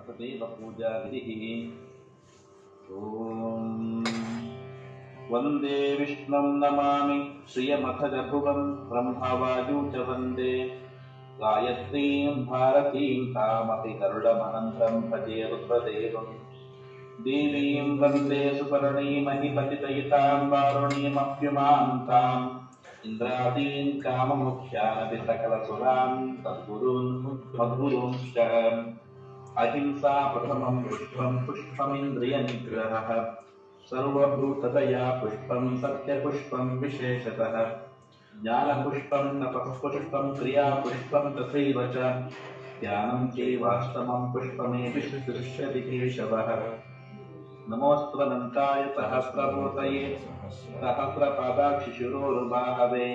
तदेव पूजा विधिः। ॐ वन्दे विष्णुं नमामि श्रियमथ जभुवं ब्रह्मवायु च वन्दे गायत्रीं भारतीं तामपि गरुडमनन्तं भजे रुद्रदेवम् देवीं वन्दे सुपर्णीमहिपतितयितां वारुणीमप्युमान्ताम् इन्द्रादीन् काममुख्यानपि सकलसुरान् तद्गुरून् मद्गुरूंश्च अहिंसा प्रथमं पुष्पमिन्द्रियनिग्रहः सर्वभूतदया पुष्पं सत्यपुष्पं विशेषतः ज्ञानपुष्पं तपःपुष्पं क्रियापुष्पं तथैव च ध्यानं चैवाष्टमं पुष्पमेभिर्दृश्यति केशवः। नमोऽस्त्वनन्ताय सहस्रमूर्तये सहस्रपादाक्षिशिरोरुबाहवे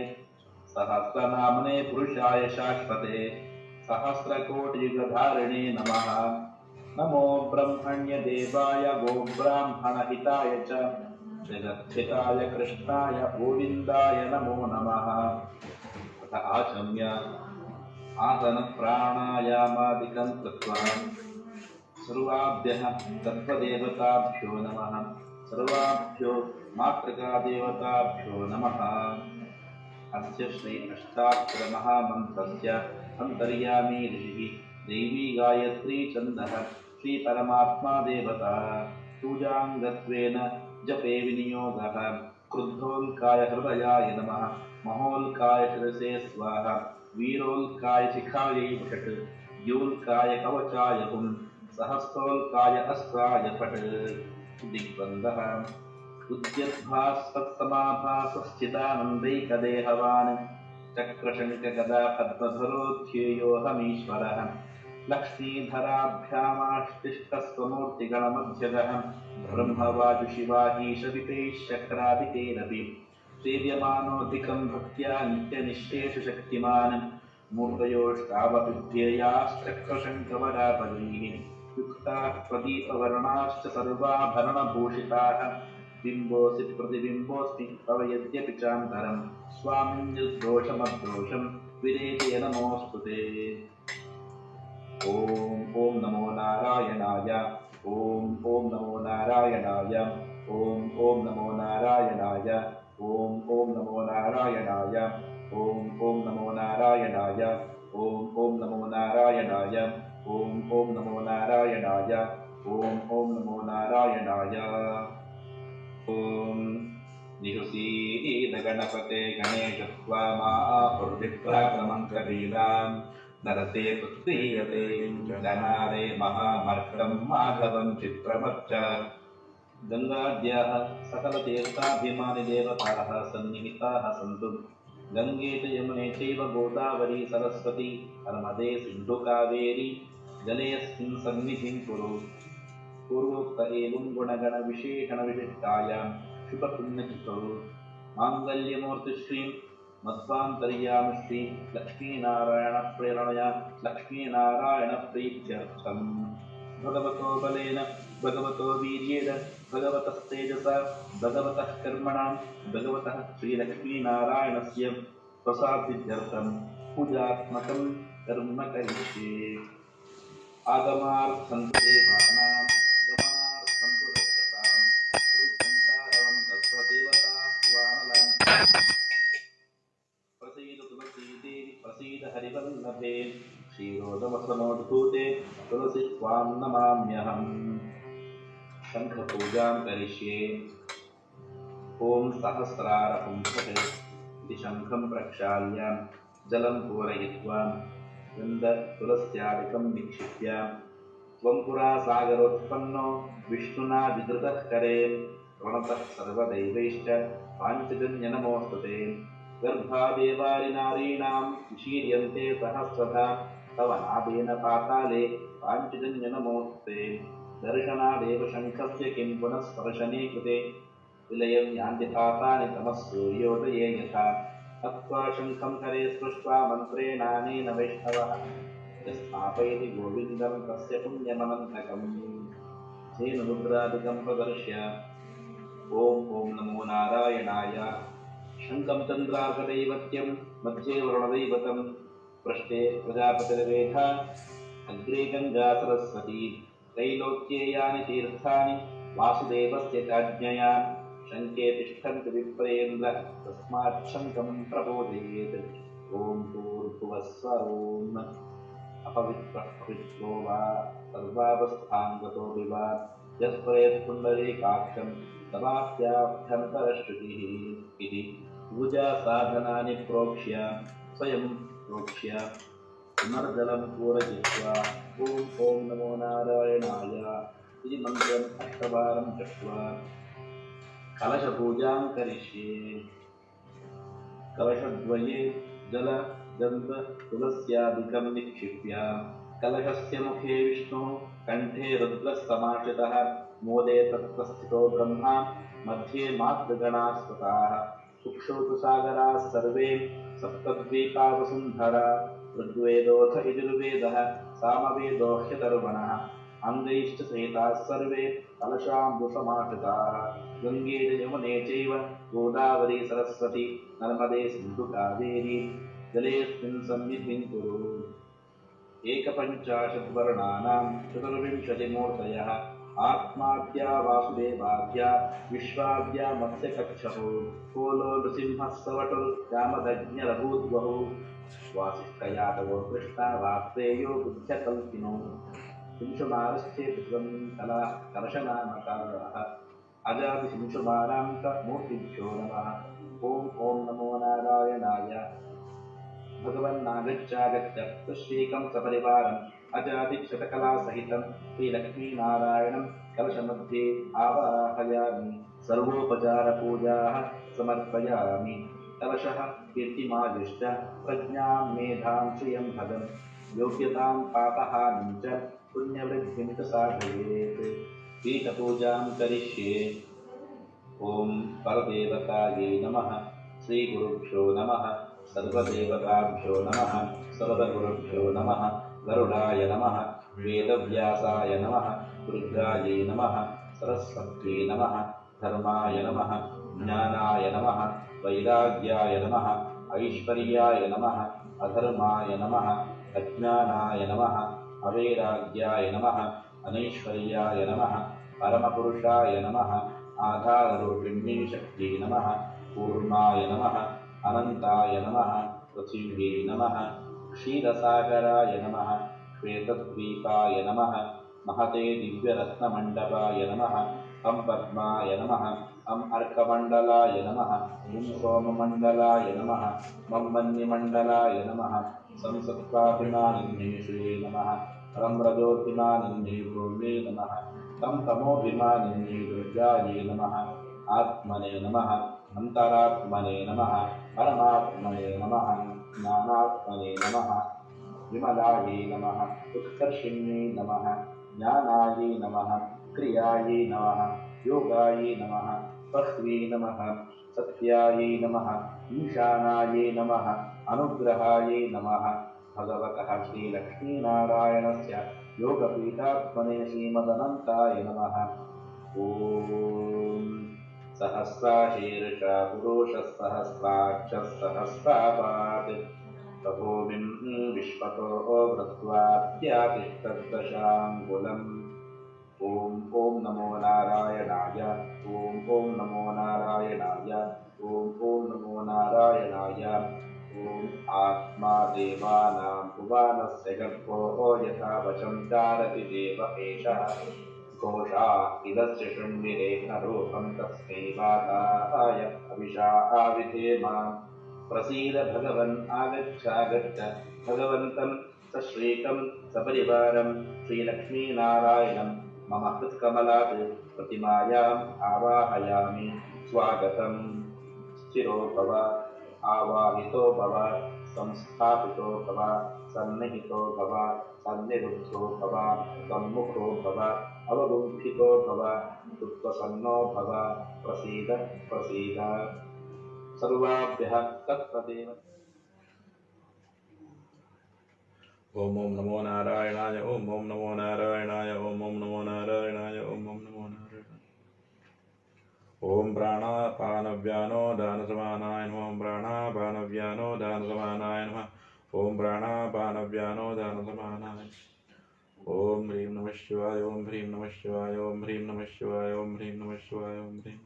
सहस्रनाम्ने पुरुषाय शाश्वते सहस्रकोटियुगधारिणे नमः। नमो ब्रह्मण्यदेवाय गोब्राह्मणहिताय च जगद्धिताय कृष्णाय गोविन्दाय नमो नमः। तथा आचम्य आसनप्राणायामादिकं कृत्वा सर्वाभ्यः तत्त्वदेवताभ्यो नमः। सर्वाभ्यो मातृकादेवताभ्यो नमः। अस्य श्री अष्टाक्षरमहामन्त्रस्य अन्तर्यामी ऋषिः देवी गायत्री छन्दः श्रीपरमात्मा देवता पूजाङ्गत्वेन जपे विनियोगः। क्रुद्धोल्काय हृदयाय नमः। महोल्काय शिरसे स्वाहा। वीरोल्काय शिखायै षट्। द्योल्काय कवचाय हुं। सहस्रोल्काय अस्त्राय फट्। दिग्बन्धः उद्यद्भासत्समाभासश्चिदानन्दैकदेहवान् चक्रशङ्खगदा पद्मधरोऽध्येयोऽहमीश्वरः। लक्ष्मीधराभ्यामाष्टिष्टस्वमूर्तिगणमध्यगः ब्रह्मवाजुशिवाहीशवितैश्चक्रादिकैरपि सेव्यमानोऽधिकं भक्त्या नित्यनिःशेषशक्तिमान् मूर्तयोष्टावपिध्येयाश्चक्रशङ्खवरापदैः युक्ताः प्रदीपवर्णाश्च सर्वाभरणभूषिताः। बिम्बोऽसि प्रतिबिम्बोऽस्मि तव यद्यपि चान्तरं स्वामिन् निर्दोषमद्दोषं विरेचय नमोऽस्तु ते। ॐ नमो नारायणाय। ॐ नमो नारायणाय। ॐ नमो नारायणाय। ॐ नमो नारायणाय। ॐ नमो नारायणाय। ॐ नमो नारायणाय। ॐ नमो नारायणाय। ॐ नमो नारायणाय। ॐ निहुसीद गणपते गणेश त्वामाहुर्विप्रामन्त्रवीरान् नरते पुत्रीयते गणारे महामर्कं माधवं चित्रमच्च। गङ्गाद्याः सकलतीर्थाभिमानिदेवताः सन्निहिताः सन्तु। गङ्गे च यमुने चैव गोदावरी सरस्वती नर्मदे सिन्धु कावेरी जलेऽस्मिन् सन्निधिं कुरु। पूर्वोक्त एवं गुणगणविशेषणविशिष्टायां शुभपुण्यतिथौ माङ्गल्यमूर्तिश्रीं मध्वान्तर्यामिश्री लक्ष्मीनारायणप्रेरणया लक्ष्मीनारायणप्रीत्यर्थम् भगवतो बलेन भगवतो वीर्येण भगवतस्तेजसा भगवतः कर्मणां भगवतः श्रीलक्ष्मीनारायणस्य प्रसादित्यर्थं पूजात्मकं कर्म करिष्ये। आगमार्थं देवानां गमनार्थं तु रक्षसां कुरुघण्टारवं तत्त्वदेवताह्वानलां प्रसीद तुलसी देवी प्रसीद हरिवल्लभे क्षीरोदमसमोद्भूते तुलसी त्वां नमाम्यहम्। शङ्खपूजां करिष्ये। ॐ सहस्रारपुंसः इति शङ्खं प्रक्षाल्य जलं पूरयित्वा गन्धतुलस्यादिकं निक्षिप्य त्वं पुरा सागरोत्पन्नो विष्णुना विधृतः करे प्रणतः सर्वदैवैश्च पाञ्चजन्यनमोऽस्तु ते। गर्भादेवारिनारीणां विशीर्यन्ते सहस्रधा तव नादेन पाताले पाञ्चजन्यनमोऽस्तु ते। दर्शनादेव शङ्खस्य किं पुनः स्पर्शने कृते विलयं यान्ति पातानि तमः सूर्योदये यथा। हत्वा शङ्खं करे स्पृष्ट्वा मन्त्रेणानेन वैष्णवः स्थापयति गोविन्दं तस्य पुण्यमनन्तकम्। धेनुमुद्रादिकं प्रदर्श्य ॐ नमो नारायणाय। शङ्खं चन्द्रार्कदैवत्यं मध्ये वरुणदैवतं पृष्ठे प्रजापतिर्वेधा अग्रे गङ्गा सरस्वती त्रैलोक्ये यानि तीर्थानि वासुदेवस्य चाज्ञया शङ्के तिष्ठन्ति विप्रेन्द्र तस्मात् शङ्कं प्रबोधयेत्। ॐ भूर्भुवः स्वः ॐ अपवित्रः पवित्रो वा सर्वावस्थाङ्गतो विवा यस्परेत् पुण्डरीकाक्षं समाप्याभ्यन्तरश्रुतिः इति पूजा साधनानि प्रोक्ष्य स्वयं प्रोक्ष्य पुनर्जलं पूरयित्वा ॐ नमो नारायणाय इति मन्त्रम् 8 वारं जप्त्वा कलशपूजां करिष्ये। कलशद्वये तुलस्यादिकं निक्षिप्य कलशस्य मुखे विष्णुः कण्ठे रुद्रः समाश्रितः मोदे तत्र स्थितो ब्रह्मा मध्ये मातृगणाः स्वताः चक्षुः तु सागराः सर्वे सप्तद्वीपा वसुन्धरा ऋग्वेदोऽथ यजुर्वेदः सामवेदो ह्यथर्वणः अङ्गैश्च सहिताः सर्वे कलशाम्बुसमाश्रिताः गङ्गे यमुने चैव गोदावरी सरस्वती नर्मदे सिन्धु कावेरी जलेऽस्मिन् सन्निधिं कुरु। एकपञ्चाशद्वर्णानां 24 मूर्तयः आत्माद्या वासुदेवाद्या विश्वाद्या मत्स्यकच्छपो कोलो नृसिंहः सवटुर्यामदज्ञरभूद्वः वासिष्ठयादवो कृष्णा वात्रेयो बुद्ध्यकल्पिनो शिंशुमारश्चेतुत्वं कलशनामकाराः अजातिशिंशुमारान्तमूर्तिभ्यो नमः। ॐ नमो नारायणाय भगवन्नागच्छागच्छ श्रीकं सपरिवारम् अजातिक्षतकलासहितं श्रीलक्ष्मीनारायणं कलशमध्ये आवाहयामि सर्वोपचारपूजाः समर्पयामि। कलशः कीर्तिमादिश्च प्रज्ञां मेधां श्रियं भगन् योग्यतां पापहानिं च पुण्यवृद्धिं च साधयेत्। पीठपूजां करिष्ये। ॐ परदेवतायै नमः। श्रीगुरुभ्यो नमः। सर्वदेवताभ्यो नमः। सर्वगुरुभ्यो नमः। गरुडाय नमः। वेदव्यासाय नमः। दुर्गायै नमः। सरस्वत्यै नमः। धर्माय नमः। ज्ञानाय नमः। वैराग्याय नमः। ऐश्वर्याय नमः। अधर्माय नमः। अज्ञानाय नमः। अवैराग्याय नमः। अनैश्वर्याय नमः। परमपुरुषाय नमः। आधाररूपिण्यै शक्त्यै नमः। कूर्माय नमः। अनन्ताय नमः। पृथिव्यै नमः। क्षीरसागराय नमः। श्वेतद्वीपाय नमः। महते दिव्यरत्नमण्डपाय नमः। पद्माय नमः। अर्कमण्डलाय नमः। सोममण्डलाय नमः। मन्निमण्डलाय नमः। संसत्त्वाभिमानिन्यै श्रिये नमः। रजोभिमानिन्यै भूम्यै नमः। तमोभिमानिन्यै दुर्गायै नमः। आत्मने नमः। अन्तरात्मने नमः। परमात्मने नमः। ज्ञानात्मने नमः। विमलायै नमः। उत्कर्षिण्यै नमः। ज्ञानायै नमः। क्रियायै नमः। योगायै नमः। बह्व्यै नमः। सत्यायै नमः। ईशानायै नमः। अनुग्रहायै नमः। भगवतः श्रीलक्ष्मीनारायणस्य योगपीठात्मने श्रीमदनन्ताय नमः। ॐ सहस्राशीर्षा पुरुषः सहस्राक्षः सहस्रापात् तपोमिं विश्वतो वृत्वाद्यातिष्ठद्दशाङ्गुलम्। ॐ नमो नारायणाय। ॐ नमो नारायणाय। ॐ नमो नारायणाय। ॐ आत्मा देवानां भुवानस्य गर्भो यथा वचं चारति देव एषः घोषा इदस्य शृण्विरेखरूपं तस्मै वाताय अभिषा आविधेम। प्रसीद भगवन् आगच्छ भगवन्तं सश्रीकं सपरिवारं श्रीलक्ष्मीनारायणं मम हृत्कमलात् प्रतिमायाम् आवाहयामि। स्वागतं। स्थिरो भव। आवाहितो भव। संस्थापितो भव। सन्निहितो भव। सन्निरुद्धो भव। सम्मुखो भव। अवगुम्फितो भव। उत्पसन्नो भव। प्रसीद प्रसीद। सर्वाभ्यः तत्तदेव। ॐ नमो नारायणाय। ॐ नमो नारायणाय। ॐ नमो नारायणाय। ॐ नमो नारायणाय। ॐ प्राणापानव्यानो दानसमानाय नमः। ॐ प्राणापानव्यानो दानसमानाय नमः। ॐ प्राणापानव्यानो दानसमानाय। ओम ह्रीं नमः शिवाय ओम ह्रीं नमः शिवाय ओम ह्रीं नमः शिवाय ओम ह्रीं नमः शिवाय ओम ह्रीं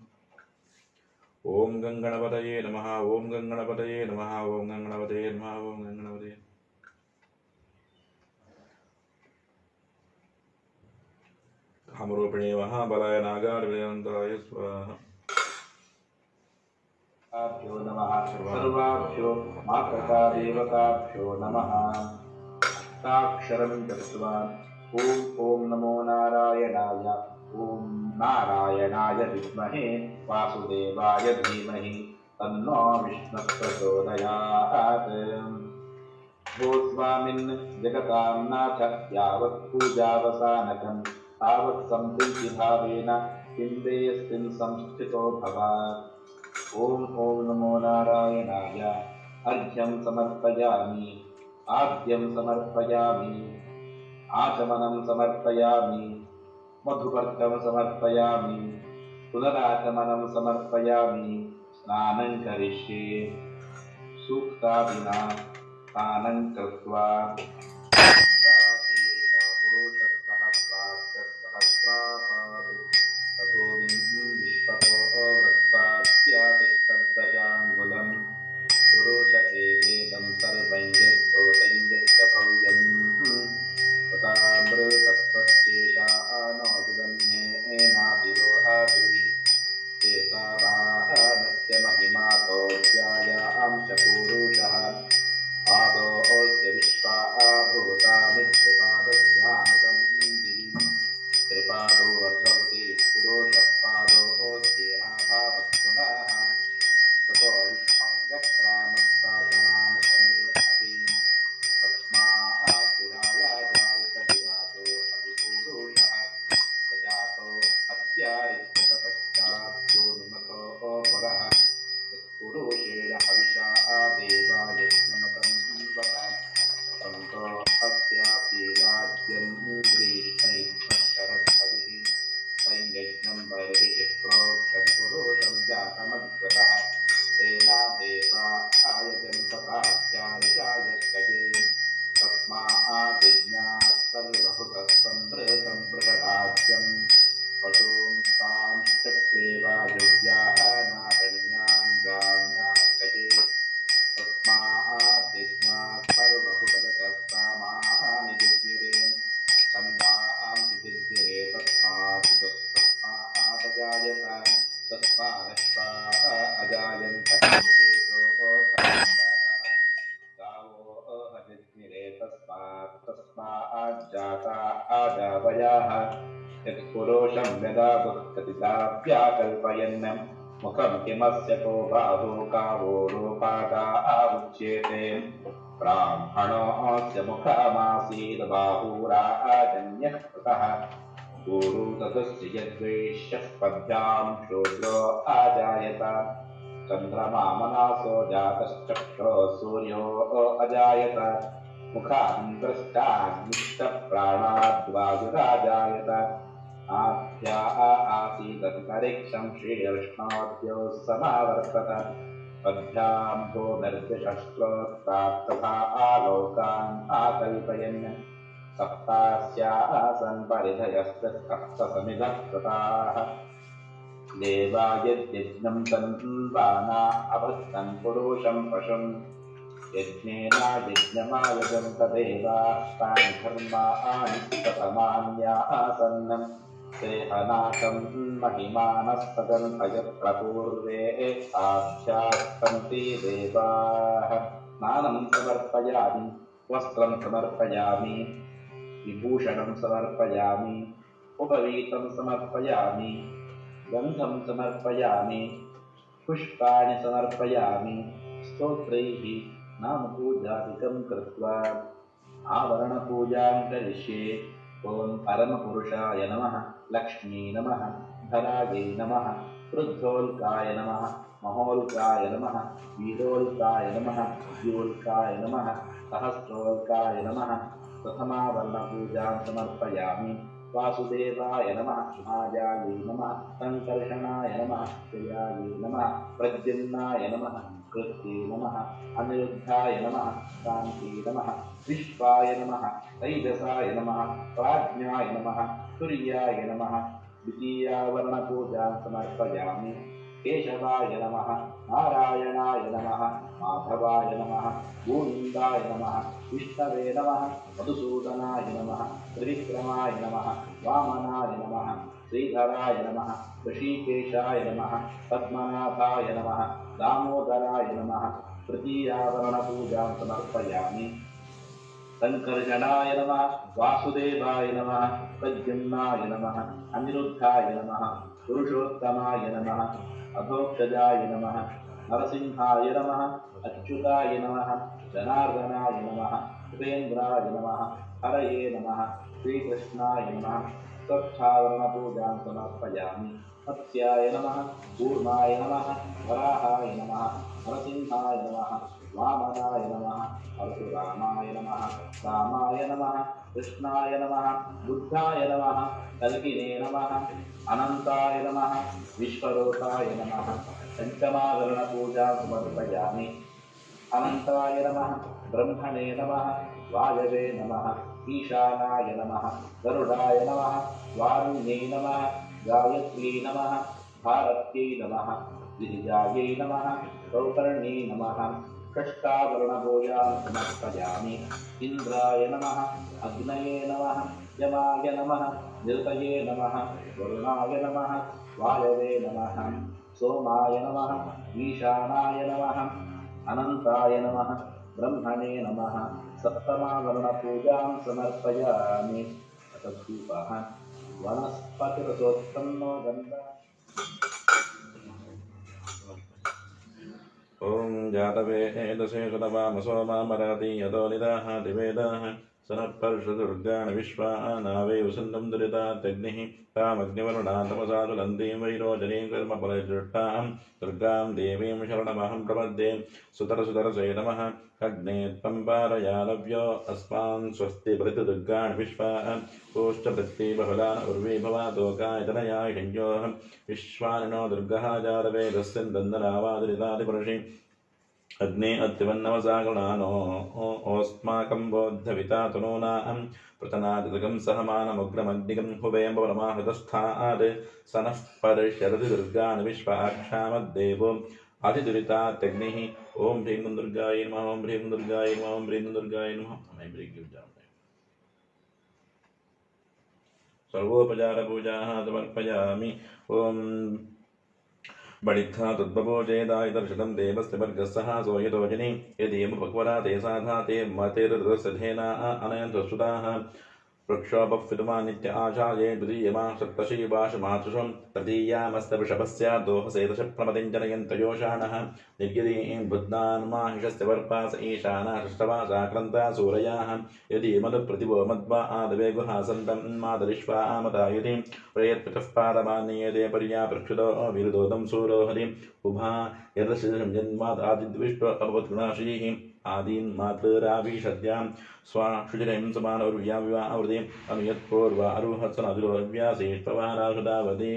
ओम गंगणपतये नमः ओम गंगणपतये नमः ओम गंगणपतये नमः ओम गंगणपतये कामरूपिणे महाबलाय नागार्विजयन्ताय स्वाहा भ्यो नमः सर्वाभ्यो मातृकादेवताभ्यो नमः साक्षरं दत्त्वा ॐ नमो नारायणाय ॐ नारायणाय विद्महे वासुदेवाय धीमहि तन्नो विष्णुः प्रचोदयात् भो स्वामिन् जगतां नाथ यावत् पूजावसानकं तावत् सम्प्रीतिभावेन बिम्बेऽस्मिन् संस्थितो भव ॐ नमो नारायणाय अर्घ्यं समर्पयामि आद्यं समर्पयामि आचमनं समर्पयामि मधुपर्कं समर्पयामि पुनराचमनं समर्पयामि स्नानं करिष्ये सूक्तादिना स्नानं कृत्वा विश्वतो वृत्ताद्यातिष्ठद्दशाङ्गुलम् पुरुष एकेदं सर्वं यद्भूतं यच्च भव्यम् तथामृतस्तस्येषा नो विदन्येनातिरोहाति चेतावानस्य महिमातो ध्यायां च पूरुषः आदोऽस्य विश्वा भूतानि त्रिपादो वर्धवति पुरुषः पादोऽस्येहाभावः पुनः ततो विष्माङ्गक्रामस्ताशनामशने अपि तस्माद्विराजायत विराजो अभिपूरुषः सजातो हत्यारित्यतपश्चाद्यो विमतो पुरः यत्पुरुषेण हविषा देवा यज्ञमतं वद सन्तो अस्यापि राज्यं ग्रीष्मैश्वरद्भिः संयज्ञं बर्हिः प्रोक्षं पुरुषं जातमद्गतः तेना देवा आयजन्तसाध्यायिषायस्तये तस्माद्यज्ञात् सर्वभूतस्सम्भृतं बृहदाज्यं पशूंस्तांश्चक्रेवायुव्याः नारण्यान् ग्राम्यास्तये तस्माद्यज्ञात् सर्वभूतगतस्तामानि जिज्ञिरे छन्दां जिज्ञिरे तस्मादजायत तस्मादश्वा अजायन्त गावो अजिज्ञिरे तस्माज्जाता आजावयाः यत्पुरुषं यदा दुःखतिदाव्याकल्पयन् मुखं किमस्य को बाहो गावो रोपादा उच्येते ब्राह्मणोऽस्य मुखमासीत् बाहुराजन्यः कृतः गुरु ततस्य यद्वेश्यः पद्भ्यां शूद्रो अजायत चन्द्रमा मनासो जातश्चक्षुः सूर्यो अजायत मुखान्तश्चाग्निष्टप्राणाद्वायुराजायत आभ्या आसीदन्तरिक्षं शीर्ष्णोद्यो समावर्तत पद्भ्यां भूमिर्दिशश्रोत्रात् तथा आलोकान् आकल्पयन् सप्तास्यासन् परिधयस्तसमिधः कृताः देवा यद्यज्ञं तन्वाना अभक्तं पुरुषं पशुं यज्ञेना यज्ञमायजन्त देवास्तानि धर्माणि प्रथमान्यासन् सेहनाकं महिमानस्तदन्तयत्र पूर्वे साध्यास्तन्ति देवाः स्नानं समर्पयामि वस्त्रं समर्पयामि विभूषणं समर्पयामि उपवीतं समर्पयामि गन्धं समर्पयामि पुष्पाणि समर्पयामि स्तोत्रैः नामपूजादिकं कृत्वा आवरणपूजां करिष्ये ॐ परमपुरुषाय नमः लक्ष्मी नमः धरायै नमः वृद्धोल्काय नमः महोल्काय नमः वीरोल्काय नमः द्योल्काय नमः सहस्रोल्काय नमः प्रथमावरणपूजां समर्पयामि वासुदेवाय नमः मायायै नमः संकर्षणाय नमः जयायै नमः प्रद्युम्नाय नमः कृत्ये नमः अनिरुद्धाय नमः शान्ति नमः विश्वाय नमः तैजसाय नमः प्राज्ञाय नमः तुर्याय नमः द्वितीयावरणपूजां समर्पयामि केशवाय नमः नारायणाय नमः माधवाय नमः गोविन्दाय नमः विष्णवे नमः मधुसूदनाय नमः त्रिविक्रमाय नमः वामनाय नमः श्रीधराय नमः ऋषिकेशाय नमः पद्मनाभाय नमः दामोदराय नमः तृतीयावरणपूजां समर्पयामि शङ्करजनाय नमः वासुदेवाय नमः प्रद्युम्नाय नमः अनिरुद्धाय नमः पुरुषोत्तमाय नमः अधोक्षजाय नमः नरसिंहाय नमः अच्युताय नमः जनार्दनाय नमः उपेन्द्राय नमः हरये नमः श्रीकृष्णाय नमः स्वच्छावरणपूजां समर्पयामि मत्स्याय नमः कूर्माय नमः वराहाय नमः नरसिंहाय नमः वामनाय नमः परशुरामाय नमः रामाय नमः कृष्णाय नमः बुद्धाय नमः कल्किने नमः अनन्ताय नमः विश्वरूपाय नमः पञ्चमावरणपूजां समर्पयामि अनन्ताय नमः ब्रह्मणे नमः वायवे नमः ईशानाय नमः गरुडाय नमः वारुण्यै नमः गायत्र्यै नमः भारत्यै नमः गिरिजायै नमः सौकर्ण्यै नमः षष्ठावरणपूजां समर्पयामि इन्द्राय नमः अग्नये नमः यमाय नमः निरुतये नमः वरुणाय नमः वायवे नमः सोमाय नमः ईशानाय नमः अनन्ताय नमः ब्रह्मणे नमः सप्तमावरणपूजां समर्पयामि तद्रूपः वनस्पतिरसोत्पन्नो गन्धः ॐ जातवेदसे सुतवामसो मामराति यतो निदाः दिवेदाः सनःपर्षदुर्गाणि विश्वानावे वसन्तं दुरितात्यग्निः तामग्निवरुणां तमसा ज्वलन्तीं वैरोचनीं कर्मफलजुष्टां दुर्गां देवीं शरणमहं प्रपद्ये सुतरसुतरसे नमः अग्ने त्वं पारयानव्यो अस्मान् स्वस्ति प्रतिदुर्गाणि विश्वा कोष्ठवृत्तिबहुलान् उर्वी भवातोकायतनयाय संयोः विश्वानिनो दुर्गः जातवेदस्य दन्दनावादिरितादिपुरुषि अग्ने अत्रिवन्नवसा गुणानो ओस्माकं बोद्धविता तनूनां पृतनादिदकं सहमानमुग्रमग्निकं हुवें परमाहृतस्थात् सनः पर्षरति दुर्गान् विश्वाक्षामद्देवो अधिदुरितात्यग्निः ॐ ह्रीं दुर्गायै नमः ॐ ह्रीं दुर्गायै नमः ॐ ह्रीं दुर्गायै नमः सर्वोपचारपूजाः समर्पयामि ॐ बडित्था तद्भवोजेदाय दर्शनं देवस्य वर्गस्सः सोयतोजनि यदेव भगवरा ते साधा ते मतेर्दृसधेना अनयन्तसुताः वृक्षोपविदुमा नित्य आचार्ये द्वितीयमा सप्तशीवाशमातुषं तृतीयामस्तवृषभस्य दोहसेदशप्रमतिं जनयन्तयोषाणः निर्यदीं बुद्धान्माहिषस्य वर्पास ईशाना षष्ठवासाक्रन्ता सूरयाः यदि मदप्रतिभो मद्वा आदवे गुहासन्तं मातरिष्वा आमतायुतिं प्रयत्पितः पारमान्येते पर्याप्रक्षुतो विरुदोदं सूरो हरिम् उभा यदशिशं जन्मादादिद्विष्टो अभवद्गुणाशीः आदीन् मातृराभिषद्यां स्वाशुचिरं समानौर्व्याविवावृतिम् अनुयत्पूर्वा अरुहत्सनदुर्व्यासेष्टवारासुदावदे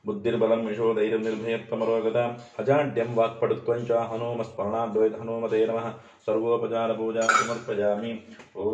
बुद्धिर्बलं यशोधैर्यं निर्भयत्वमरोगता अजाड्यं वाक्पटुत्वं च हनूमस्मरणाद्वैत हनूमते नमः सर्वोपचारपूजा समर्पयामि ॐ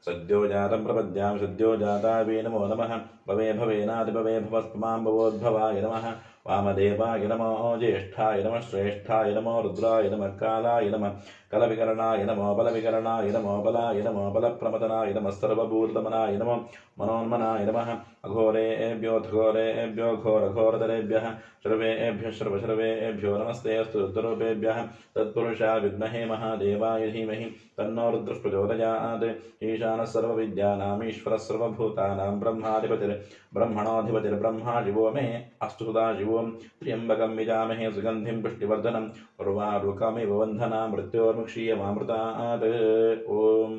सद्यो जातं प्रपद्यां सद्यो जातावे नमो नमः भवे भवेनादिभवे भवस्मां भवोद्भवाय नमः वामदेवाय नमो ज्येष्ठाय नमः श्रेष्ठाय नमो रुद्राय नमः कालाय नमः कलविकरणाय नमो बलविकरणाय नमो बलाय नमो बलप्रमदनाय नमः सर्वभूतमनाय नमो मनोन्मनाय नमः अघोरेभ्यो घोरेभ्यो घोरघोरतरेभ्यः सर्वेभ्यः सर्वसर्वेभ्यो नमस्ते अस्तु रुद्ररूपेभ्यः तत्पुरुषा विद्महे महादेवाय धीमहि तन्नो रुद्रः प्रचोदयात् ईशानः सर्वविद्यानाम् ईश्वरः सर्वभूतानां ब्रह्माधिपतिर्ब्रह्मा शिवो मे अस्तु सदा शिवों त्र्यम्बकं यजामहे सुगन्धिं पुष्टिवर्धनम् उर्वारुकमिव बन्धनां मृत्योर्मुक्षीयमामृतात् ॐ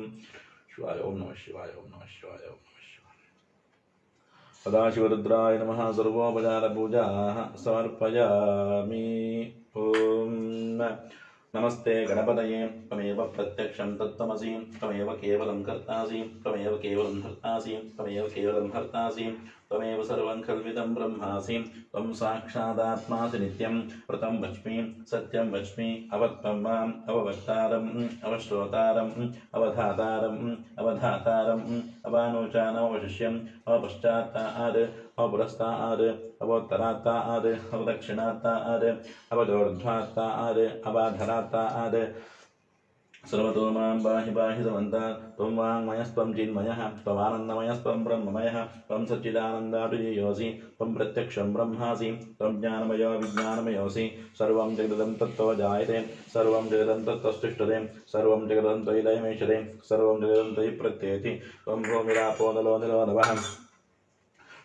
शिवाय ॐ नमः शिवाय ॐ नमः शिवाय ॐ नमः शिवाय सदाशिवरुद्राय नमः सर्वोपचारपूजाः समर्पयामि ॐ नमस्ते गणपतये त्वमेव प्रत्यक्षं तत्त्वमसि त्वमेव केवलं कर्तासि त्वमेव केवलं हर्तासि त्वमेव केवलं हर्तासि त्वमेव सर्वं खल्विदं ब्रह्मासि त्वं साक्षादात्मासि नित्यं व्रतं वच्मि सत्यं वच्मि अवत्वं माम् अववक्तारम् अवश्रोतारम् अवधातारम् अवधातारम् अवानोचानवशिष्यम् अवपश्चात्ताद् अवपुरस्ताद् अवोत्तरात्ताद् अवदक्षिणात्ताद् अवदोर्ध्वात्ताद् अवाधरात्ताद् सर्वतो मां पाहि पाहि समन्तात् त्वं वाङ्मयस्त्वं चिन्मयः त्वमानन्दमयस्त्वं ब्रह्ममयः त्वं सच्चिदानन्दाभिधेयोऽसि त्वं प्रत्यक्षं ब्रह्मासि त्वं ज्ञानमयो विज्ञानमयोऽसि सर्वं जगदं तत्त्वो जायते सर्वं जगदं तत्त्वस्तिष्ठते सर्वं जगदं त्वयि लयमेष्यते सर्वं जगदं त्वयि प्रत्येति त्वं भूमिरापो नलो निलो नभः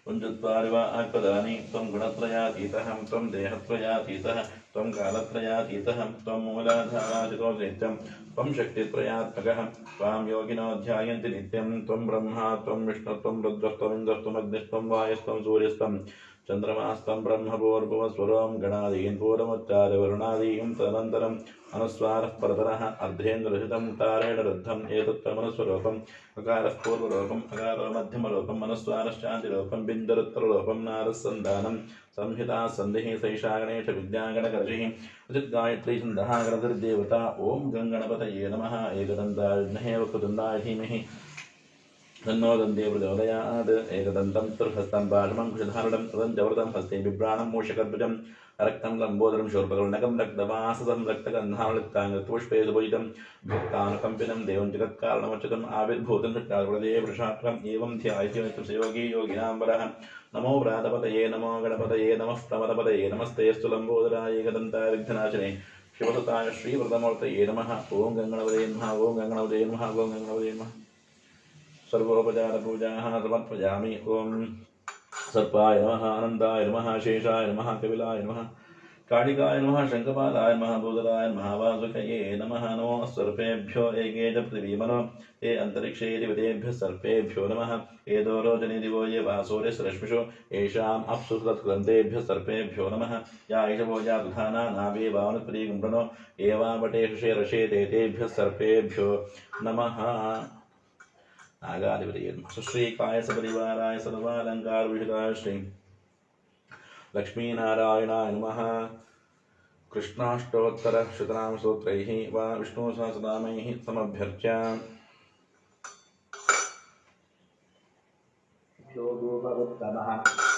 पुञ्जत्वारि वा आत्पदानि त्वं गुणत्रयातीतः त्वं देहत्रयातीतः त्वं कालत्रयातीतः त्वं मूलाधाराजितो नित्यं त्वं शक्तित्रयात्मकः त्वां योगिनो ध्यायन्ति नित्यं त्वं ब्रह्मा त्वं विष्णुत्वं रुद्रस्त्वं इन्द्रस्त्वमग्निस्त्वं वायुस्त्वं सूर्यस्त्वं चन्द्रमास्त्वं ब्रह्मपूर्वस्वरों गणादीन् पूर्वमुच्चार्य वरुणादीं तदनन्तरम् अनुस्वारः परतरः अर्धेन्द्रहितं तारेण रुद्धम् एतत्त्वमनुस्वरूपम् अकारः पूर्वलोकम् अकारो मध्यमलोकम् अनुस्वारश्चान्तिलोकम् बिन्दरुत्तरलोकम् नारस्सन्धानम् संहिता सन्धिः सैषा गणेशविद्यागणकर्षिः उचित् गायत्री छन्दः गणधर्देवता ॐ गङ्गणपतये नमः एकदन्ताय विद्महे वक्रतुण्डाय धीमहि तन्नो दन्ते प्रचोदयात् एकदन्तं चतुर्हस्तं पाशमं कुशधारणं तदञ्चवृतं हस्ते बिभ्राणं मूषकध्वजं रक्तं लम्बोदरं शूर्पकर्णकं रक्तवाससं रक्तगन्धावलिप्ताङ्गपुष्पे सुपूजितं भक्तानुकम्पिनं देवं जगत्कारणमच्युतम् आविर्भूतं षट्कालप्रदये वृषात्रम् एवं ध्यायति योगी योगिनां वरः नमो व्रातपतये नमो गणपतये नमः प्रमदपतये नमस्तेऽस्तु लम्बोदराय एकदन्ताय विघ्ननाशिने शिवसुताय श्रीव्रतमूर्तये नमः ॐ गङ्गणपतये नमः ॐ गङ्गणपतये नमः ॐ गङ्गणपतये नमः सर्वोपचारपूजाः समर्पयामि ॐ सर्पाय नमः अनन्ताय नमः शेषाय नमः कपिलाय नमः कालिकाय नमः शङ्खपालाय नमः भूतलाय नमः वासुकये नमः नमो सर्पेभ्यो एके च पृथिवीमनो ये अन्तरिक्षे दिवतेभ्यः सर्पेभ्यो नमः ये दोरोजने दिवो ये वासोरिसरश्मिषो येषाम् अप्सु तत्कृन्तेभ्यः सर्पेभ्यो नमः या ईशवो या दुधाना नावे वावनुत्पदीकुम्भनो ये वावटे ऋषे रषे तेभ्यः सर्पेभ्यो नमः नागाधिपतये नमः सुश्रीकाय सपरिवाराय सर्वालङ्कारविहिताय श्री लक्ष्मीनारायणाय नमः कृष्णाष्टोत्तरशतनामस्तोत्रैः वा विष्णुसहस्रनामैः समभ्यर्च्य योगोपवत्तमः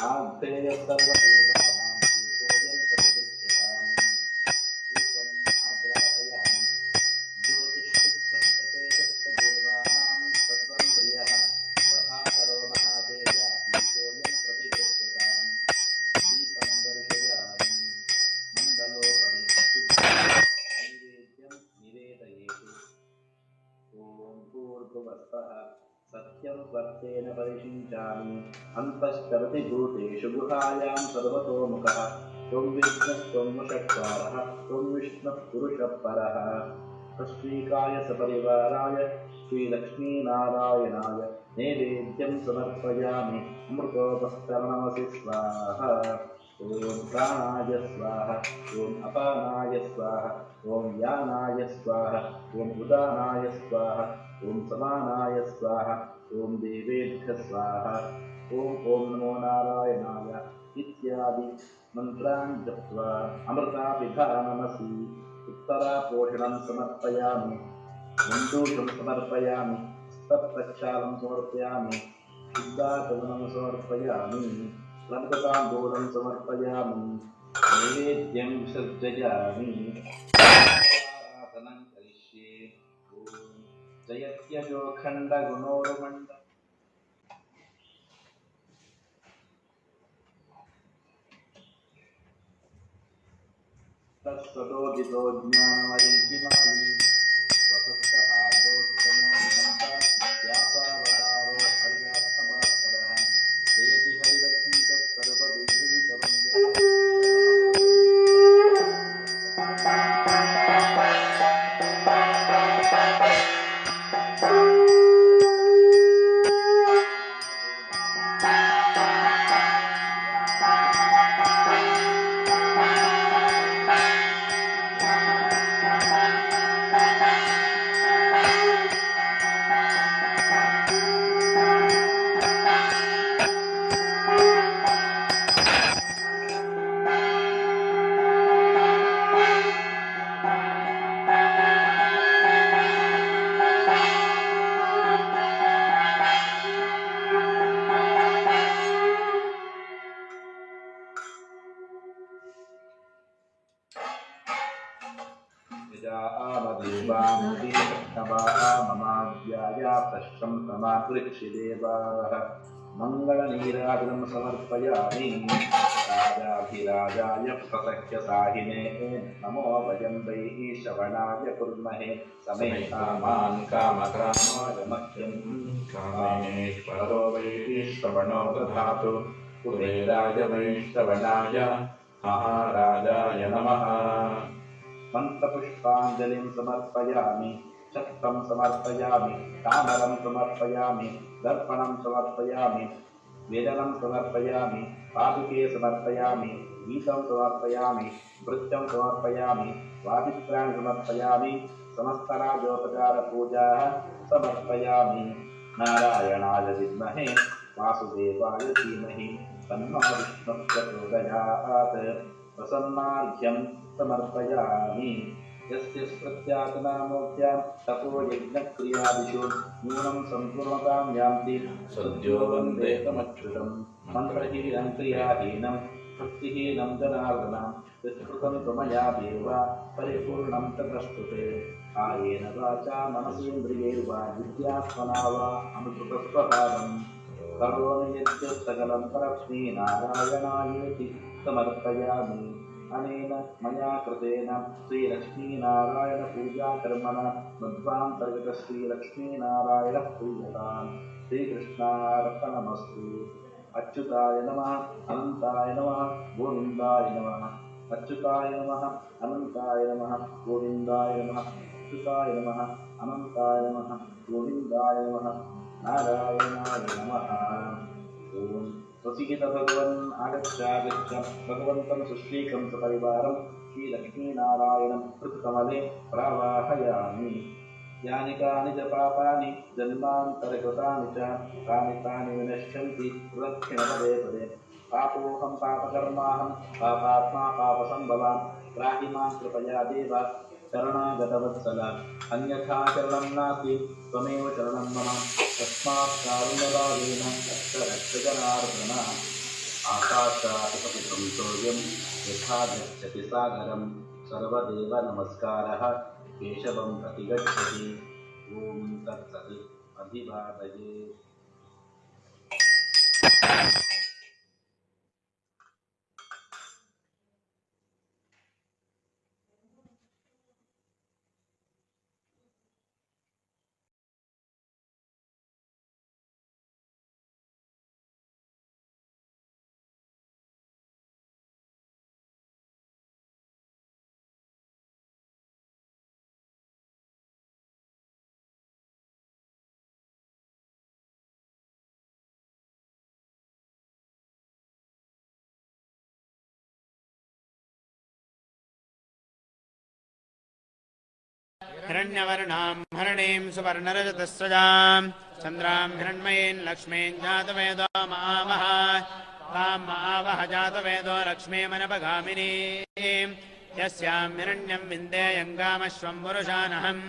आद्येय सर्वदेवानां सूर्यं प्रतिगृह्यताम् रूपम् आग्रापयामि ज्योतिष्ठिप्रत्यतेजस्तदेवानां तद्वन्द्वयः प्रभाकरो महातेजा सूर्यं प्रतिगृह्यताम् दीपं दर्शयामि मण्डलोपरि नैवेद्यं निवेदयेत् ॐ भूर्भुवस्सः सत्यं वर्तेन परिषिञ्चामि अन्तश्चरति भूतेषु गुहायां सर्वतोमुखः त्वं विष्णुस्त्वं वषट्कारः त्वं विष्णुः पुरुषः परः तस्वीकाय सपरिवाराय श्रीलक्ष्मीनारायणाय नैवेद्यं समर्पयामि अमृतोपस्तरणमसि स्वाहा ॐ प्राणाय स्वाहा ॐ अपानाय स्वाहा ॐ यानाय स्वाहा ॐ उदानाय स्वाहा ॐ समानाय स्वाहा ॐ देवेभ्यः स्वाहा ॐ नमो नारायणाय इत्यादि मन्त्रान् जप्त्वा अमृतापिधानमसि उत्तरापोषणं समर्पयामि मण्डूषं समर्पयामि तत्प्रक्षालं समर्पयामि शुद्धाचलनं समर्पयामि लब्धताम्बूलं समर्पयामि नैवेद्यं विसर्जयामि आराधनं करिष्ये ॐ जयत्यजोखण्डगुणोर्मण्ड तत्सदोदितो ज्ञानमयं किमाली स्वसस्तहार्दोत्तमो निमन्ता व्यापावतारो हरिदासभास्करः जयति हरिलक्ष्मीतः सर्वदेवैकवन्द्यः ममाद्याय प्रश्नं समाकृच्छिदेवाः मङ्गलनीराजनं समर्पयामि राजाधिराजाय प्रसह्य साहिने नमो वयं वै श्रवणाय कुर्महे समे कामान् कामकामाय मह्यं कामेश्वरो वै श्रवणो दधातु कुबेराय वै श्रवणाय महाराजाय नमः मन्त्रपुष्पाञ्जलिं समर्पयामि छत्रं समर्पयामि ताम्बूलं समर्पयामि दर्पणं समर्पयामि वेदनं समर्पयामि पादुके समर्पयामि गीतं समर्पयामि नृत्यं समर्पयामि वादित्राणि समर्पयामि समस्तराजोपचारपूजाः समर्पयामि नारायणाय विद्महे वासुदेवाय धीमहि तन्नो विष्णुः प्रचोदयात् प्रसन्नार्घ्यं समर्पयामि यस्य प्रत्यात्नामोक्त्या तपो यज्ञक्रियादिषु नूनं सम्पूर्णतां यान्ति सद्यो वन्देकमच्युतं मन्त्रहीनं क्रियाहीनं भक्तिहीनं जनार्दनं विस्मृतं त्वमया देव परिपूर्णं ततस्तुते कायेन वाचा मनसेन्द्रियैर्वा बुद्ध्यात्मना वा अनुसृतस्वभावं करोमि यद्यत् सकलं परस्मै नारायणायेति समर्पयामि अनेन मया कृतेन श्रीलक्ष्मीनारायणपूजाकर्मणा मध्वान्तर्गत श्रीलक्ष्मीनारायणः प्रीयताम् श्रीकृष्णार्पणमस्तु अच्युताय नमः अनन्ताय नमः गोविन्दाय नमः अच्युताय नमः अनन्ताय नमः गोविन्दाय नमः अच्युताय नमः अनन्ताय नमः गोविन्दाय नमः नारायणाय नमः ओम प्रसीद भगवन् आगच्छ भगवन्तं सुश्रीकं सपरिवारं श्रीलक्ष्मीनारायणं हृत्कमले प्रवाहयामि यानि कानि च पापानि जन्मान्तरकृतानि च तानि तानि विनश्यन्ति प्रदक्षिणपदे पदे पापोऽहं पापकर्माहं पापात्मा पापसम्भवां त्राहि मां कृपया देव शरणागतवत्सल अन्यथा शरणं नास्ति त्वमेव शरणं मम तस्मात् कारुण्यभावेन रक्ष जनार्दन आकाशात् पतितं सूर्यं यथा गच्छति सागरं सर्वदेव नमस्कारः केशवं प्रति गच्छति ॐ तत्सत् अभिवादये हिरण्यवर्णां हरणीं सुवर्णरजतस्रजां चन्द्रां हिरण्मयीं लक्ष्मीं जातवेदो महावः तां महावः जातवेदो लक्ष्मीमनपगामिनीं यस्यां हिरण्यं विन्देयङ्गामश्वं पुरुषानहम्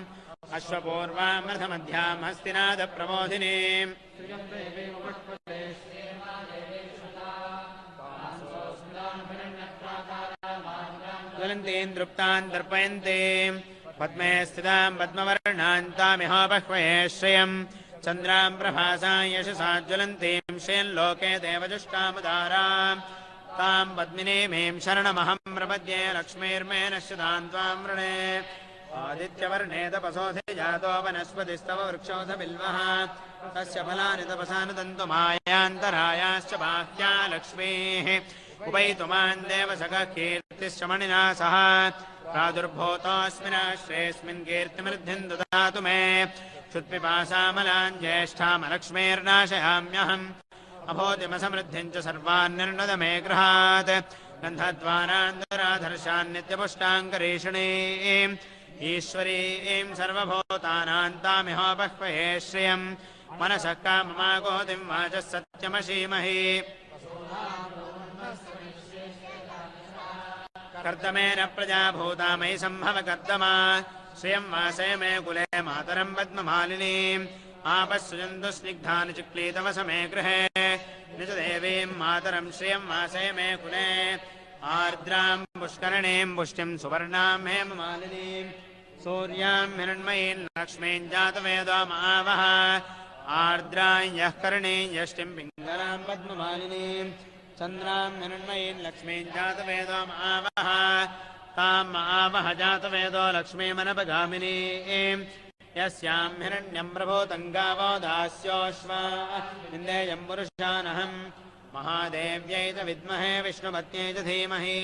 अश्वपूर्वामृतमध्यां हस्तिनादप्रबोधिनीम् ज्वलन्तीं दृप्तान् दर्पयन्तीं पद्मे स्थितां पद्मवर्णान्तामिहोपह्वये श्रियं चन्द्रां प्रभासां यशसा ज्वलन्तीं श्रियल्लोके देवजुष्टामुदारां तां पद्मिनीमीं शरणमहं प्रपद्ये लक्ष्मीर्मे नश्यतां त्वां वृणे आदित्यवर्णे तपसोऽधिजातो वनस्पतिस्तव वृक्षोऽथ बिल्वः तस्य फलानि तपसानुदन्तु मायान्तरायाश्च बाह्या लक्ष्मीः उपैतुमान् देवसखः कीर्तिश्च मणिना सह प्रादुर्भूतोऽस्मिन् कीर्तिमृद्धिं ददातु मे क्षुत्पिपासामलान् ज्येष्ठामलक्ष्मीर्नाशयाम्यहम् अभूतिमसमृद्धिं च सर्वान् निर्णद मे गृहात् गन्धद्वारान्तराधर्षान् नित्यपुष्टाङ्करीषिणीम् ईश्वरीं सर्वभूतानां तामिहोपह्वये श्रियं मनसः काममागोतिं वाचः सत्यमशीमहि कर्दमेन प्रजाभूता मयि सम्भव कर्दमा श्रियं वासे मे कुले मातरं पद्ममालिनीम् आपःसृजन्तु स्निग्धानि चिक्लीतवसमे गृहे निजदेवीं मातरं श्रियं वासे मे कुले आर्द्रां पुष्करणीं पुष्टिं सुवर्णां हेममालिनीं सूर्यां हिरण्मयीं लक्ष्मीं जातवेदो महावः आर्द्रां यः कर्णे यष्टिं पिङ्गलां पद्ममालिनीं चन्द्रां हिरण्मयीं लक्ष्मीं जातवेदो महावः तां महावः जातवेदो लक्ष्मीमनपगामिनीं यस्यां हिरण्यं प्रभूतं गावो दास्योऽश्वा इन्देयं पुरुषानहं महादेव्यै च विद्महे विष्णुपत्न्यै च धीमहि